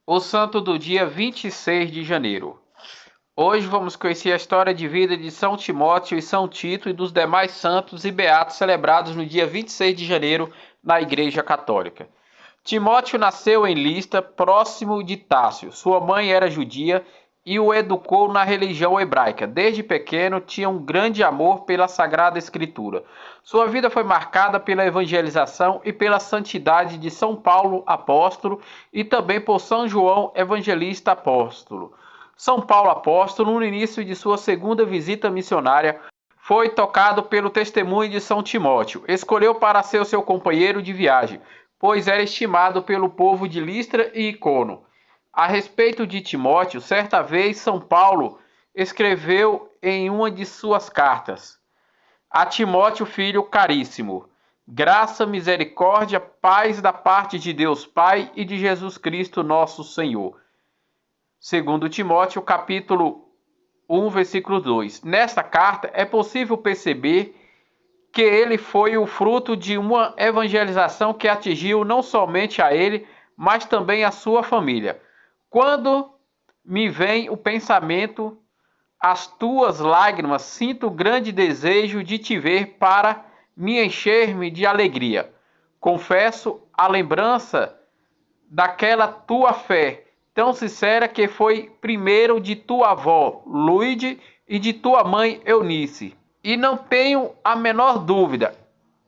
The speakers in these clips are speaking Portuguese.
O santo do dia 26 de janeiro. Hoje vamos conhecer a história de vida de São Timóteo e São Tito e dos demais santos e beatos celebrados no dia 26 de janeiro na Igreja Católica. Timóteo nasceu em Listra, próximo de Tácio. Sua mãe era judia e o educou na religião hebraica. Desde pequeno tinha um grande amor pela Sagrada Escritura. Sua vida foi marcada pela evangelização e pela santidade de São Paulo apóstolo e também por São João evangelista apóstolo. São Paulo apóstolo, no início de sua segunda visita missionária, foi tocado pelo testemunho de São Timóteo. Escolheu para ser o seu companheiro de viagem, pois era estimado pelo povo de Listra e Icono. A respeito de Timóteo, certa vez São Paulo escreveu em uma de suas cartas: a Timóteo, filho caríssimo, graça, misericórdia, paz da parte de Deus Pai e de Jesus Cristo nosso Senhor. Segundo Timóteo, capítulo 1, versículo 2. Nesta carta é possível perceber que ele foi o fruto de uma evangelização que atingiu não somente a ele, mas também a sua família. Quando me vem o pensamento, as tuas lágrimas, sinto grande desejo de te ver para me encher-me de alegria. Confesso a lembrança daquela tua fé tão sincera que foi primeiro de tua avó, Luide, e de tua mãe, Eunice. E não tenho a menor dúvida,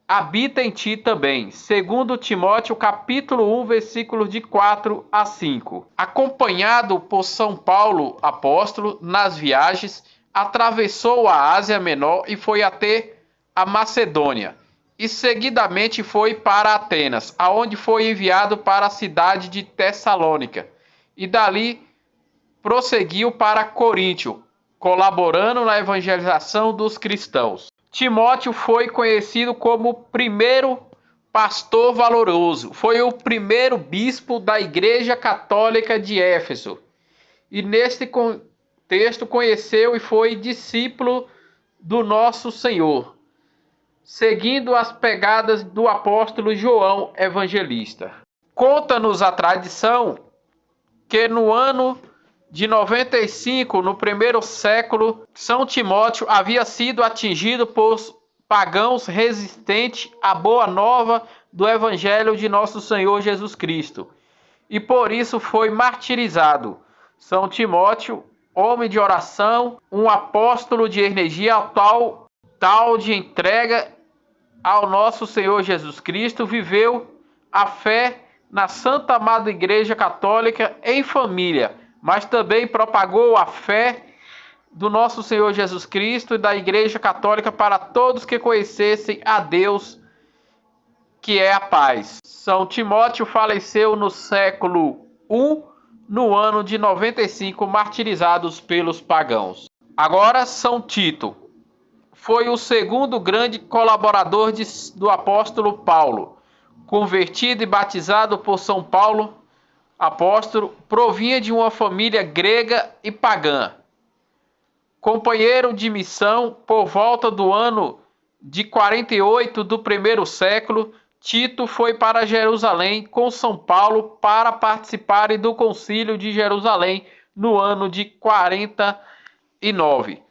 habita em ti também. Segundo Timóteo, capítulo 1, versículos de 4 a 5. Acompanhado por São Paulo, apóstolo, nas viagens, atravessou a Ásia Menor e foi até a Macedônia. E seguidamente foi para Atenas, aonde foi enviado para a cidade de Tessalônica. E dali prosseguiu para Coríntio, colaborando na evangelização dos cristãos. Timóteo foi conhecido como o primeiro pastor valoroso. Foi o primeiro bispo da Igreja Católica de Éfeso. E neste contexto conheceu e foi discípulo do nosso Senhor, seguindo as pegadas do apóstolo João Evangelista. Conta-nos a tradição que no ano de 95, no primeiro século, São Timóteo havia sido atingido por pagãos resistentes à boa nova do Evangelho de nosso Senhor Jesus Cristo, e por isso foi martirizado. São Timóteo, homem de oração, um apóstolo de energia tal de entrega ao nosso Senhor Jesus Cristo, viveu a fé na Santa Amada Igreja Católica em família, mas também propagou a fé do nosso Senhor Jesus Cristo e da Igreja Católica para todos que conhecessem a Deus, que é a paz. São Timóteo faleceu no século I, no ano de 95, martirizados pelos pagãos. Agora, São Tito foi o segundo grande colaborador do apóstolo Paulo. Convertido e batizado por São Paulo, apóstolo, provinha de uma família grega e pagã. Companheiro de missão, por volta do ano de 48 do primeiro século, Tito foi para Jerusalém com São Paulo para participarem do Concílio de Jerusalém no ano de 49.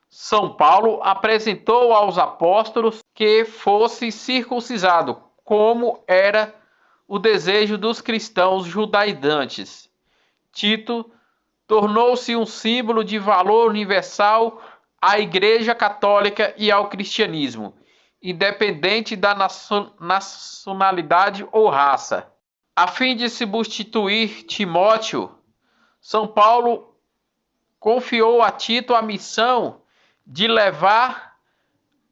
São Paulo apresentou aos apóstolos que fosse circuncisado, como era o desejo dos cristãos judaizantes. Tito tornou-se um símbolo de valor universal à Igreja Católica e ao cristianismo, independente da nacionalidade ou raça. A fim de substituir Timóteo, São Paulo confiou a Tito a missão de levar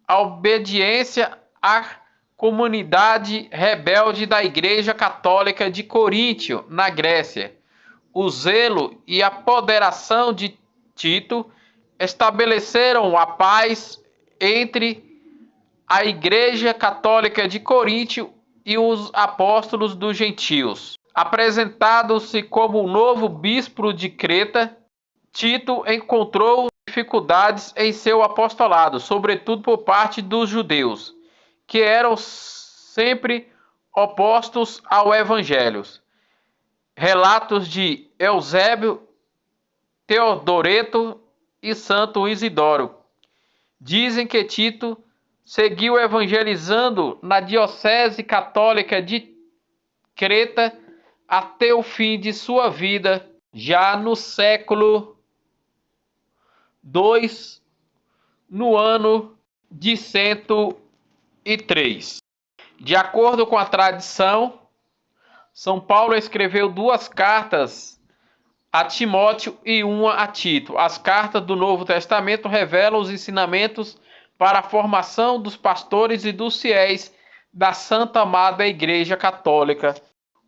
a obediência à comunidade rebelde da Igreja Católica de Coríntio, na Grécia. O zelo e a ponderação de Tito estabeleceram a paz entre a Igreja Católica de Coríntio e os apóstolos dos gentios. Apresentado-se como o novo bispo de Creta, Tito encontrou dificuldades em seu apostolado, sobretudo por parte dos judeus, que eram sempre opostos ao Evangelho. relatos de Eusébio, Teodoreto e Santo Isidoro. Dizem que Tito seguiu evangelizando na diocese católica de Creta até o fim de sua vida, já no século II, no ano de 103. De acordo com a tradição, São Paulo escreveu 2 cartas a Timóteo e uma a Tito. As cartas do Novo Testamento revelam os ensinamentos para a formação dos pastores e dos fiéis da Santa Amada Igreja Católica.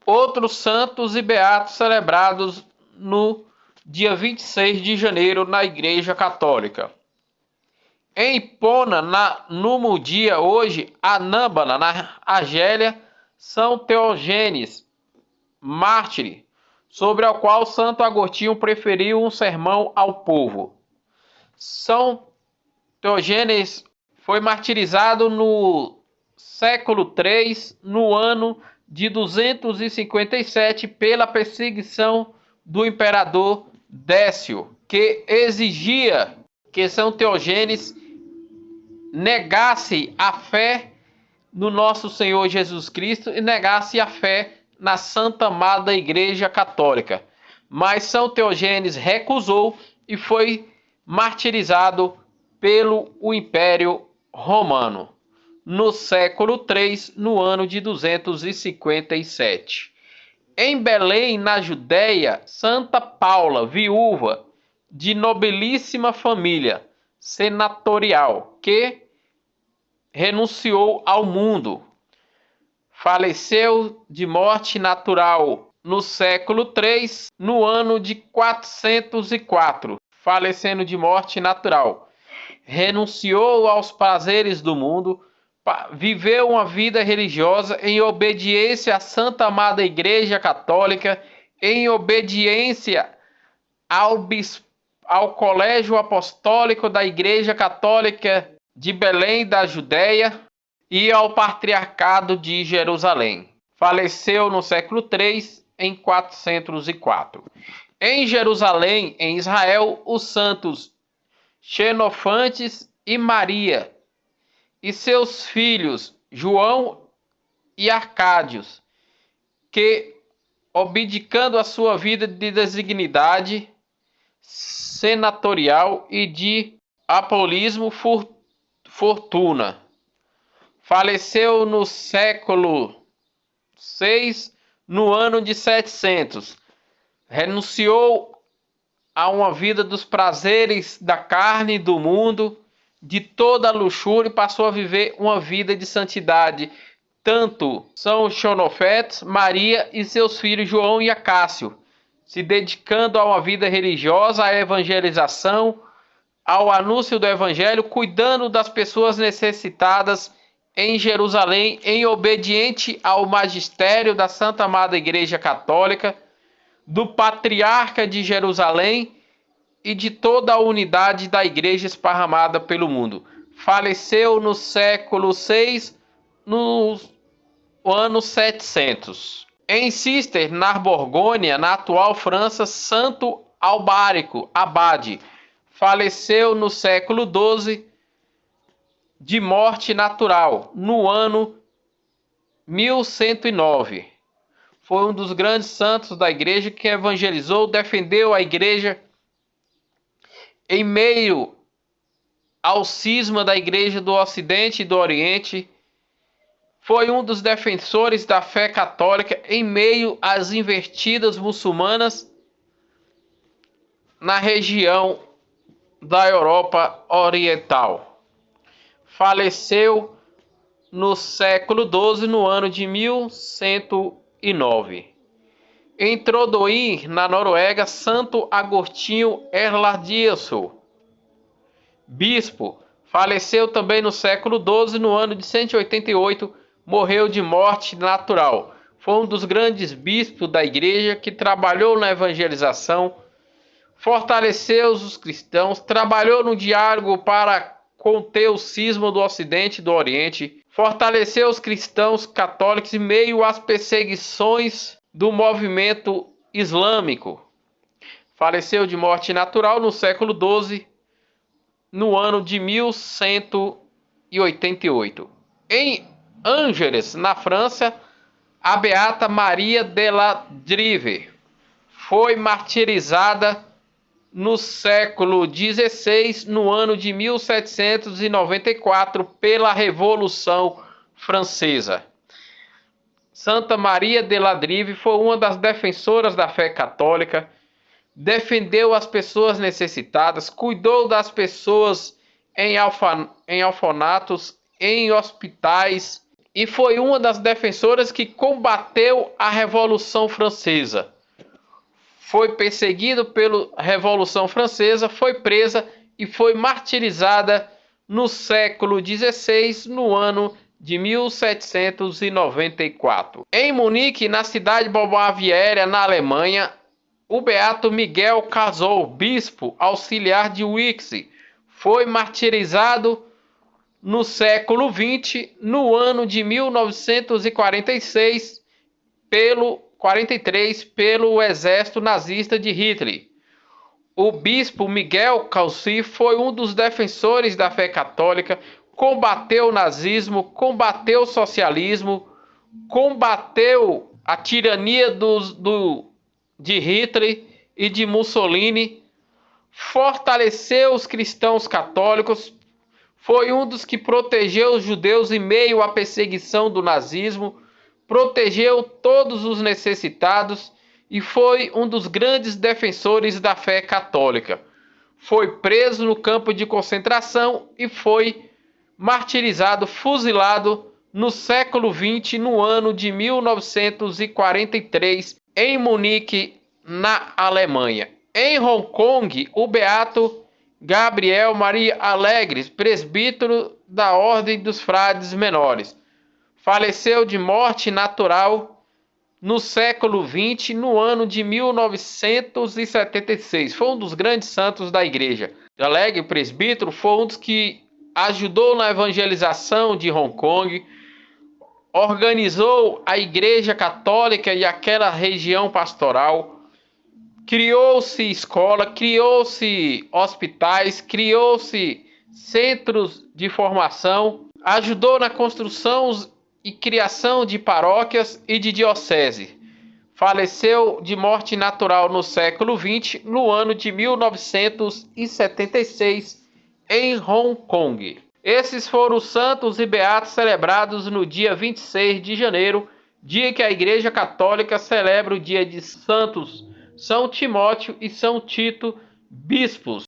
Outros santos e beatos celebrados no dia 26 de janeiro na Igreja Católica. Em Hipona, no Mudia, hoje, Anâmbana, na Argélia, São Teógenes, mártir, sobre o qual Santo Agostinho preferiu um sermão ao povo. São Teógenes foi martirizado no século III, no ano de 257, pela perseguição do imperador Décio, que exigia que São Teógenes negasse a fé no nosso Senhor Jesus Cristo e negasse a fé na Santa Amada Igreja Católica. Mas São Teógenes recusou e foi martirizado pelo Império Romano no século III, no ano de 257. Em Belém, na Judéia, Santa Paula, viúva de nobilíssima família senatorial, que renunciou ao mundo, faleceu de morte natural no século III, no ano de 404, falecendo de morte natural. Renunciou aos prazeres do mundo, viveu uma vida religiosa em obediência à Santa Amada Igreja Católica, em obediência ao Colégio Apostólico da Igreja Católica de Belém da Judéia e ao Patriarcado de Jerusalém. Faleceu no século III, em 404. Em Jerusalém, em Israel, os santos Xenofantes e Maria e seus filhos João e Arcádios, que, abdicando a sua vida de dignidade senatorial e de apolismo fortuna, faleceu no século VI, no ano de 700. Renunciou a uma vida dos prazeres da carne e do mundo, de toda a luxúria, e passou a viver uma vida de santidade. Tanto São Xenofetes, Maria e seus filhos João e Acácio, se dedicando a uma vida religiosa, à evangelização, ao anúncio do evangelho, cuidando das pessoas necessitadas em Jerusalém, em obediente ao magistério da Santa Amada Igreja Católica, do Patriarca de Jerusalém e de toda a unidade da Igreja esparramada pelo mundo. Faleceu no século VI, no ano 700. Em Cister, na Borgônia, na atual França, Santo Albárico, abade, faleceu no século XII, de morte natural, no ano 1109. Foi um dos grandes santos da Igreja que evangelizou, defendeu a Igreja em meio ao cisma da Igreja do Ocidente e do Oriente. Foi um dos defensores da fé católica em meio às investidas muçulmanas na região da Europa Oriental. Faleceu no século XII, no ano de 1109. Em Trodoir, na Noruega, Santo Agostinho Erlandisson, bispo, faleceu também no século XII, no ano de 188, morreu de morte natural. Foi um dos grandes bispos da Igreja que trabalhou na evangelização, fortaleceu os cristãos, trabalhou no diálogo para conter o cisma do Ocidente e do Oriente, fortaleceu os cristãos católicos em meio às perseguições do movimento islâmico. Faleceu de morte natural no século XII, no ano de 1188. Em Angers, na França, a beata Maria de la Drive foi martirizada no século XVI, no ano de 1794, pela Revolução Francesa. Santa Maria de la Drive foi uma das defensoras da fé católica, defendeu as pessoas necessitadas, cuidou das pessoas em orfanatos, em hospitais, e foi uma das defensoras que combateu a Revolução Francesa. Foi perseguida pela Revolução Francesa, foi presa e foi martirizada no século XVI, no ano de 1794. Em Munique, na cidade Baviera, na Alemanha, o beato Miguel Casol, bispo auxiliar de Wix, foi martirizado no século XX, no ano de 1943, pelo exército nazista de Hitler. O bispo Miguel Calci foi um dos defensores da fé católica, combateu o nazismo, combateu o socialismo, combateu a tirania de Hitler e de Mussolini, fortaleceu os cristãos católicos, foi um dos que protegeu os judeus em meio à perseguição do nazismo, protegeu todos os necessitados e foi um dos grandes defensores da fé católica. Foi preso no campo de concentração e foi martirizado, fuzilado no século XX, no ano de 1943, em Munique, na Alemanha. Em Hong Kong, o beato Gabriel Maria Alegres, presbítero da Ordem dos Frades Menores, faleceu de morte natural no século XX, no ano de 1976. Foi um dos grandes santos da igreja. Alegre, presbítero, foi um dos que ajudou na evangelização de Hong Kong, organizou a igreja católica e aquela região pastoral, criou-se escola, criou-se hospitais, criou-se centros de formação, ajudou na construção e criação de paróquias e de diocese. Faleceu de morte natural no século XX, no ano de 1976, em Hong Kong. Esses foram os santos e beatos celebrados no dia 26 de janeiro, dia que a Igreja Católica celebra o dia de Santos São Timóteo e São Tito, bispos.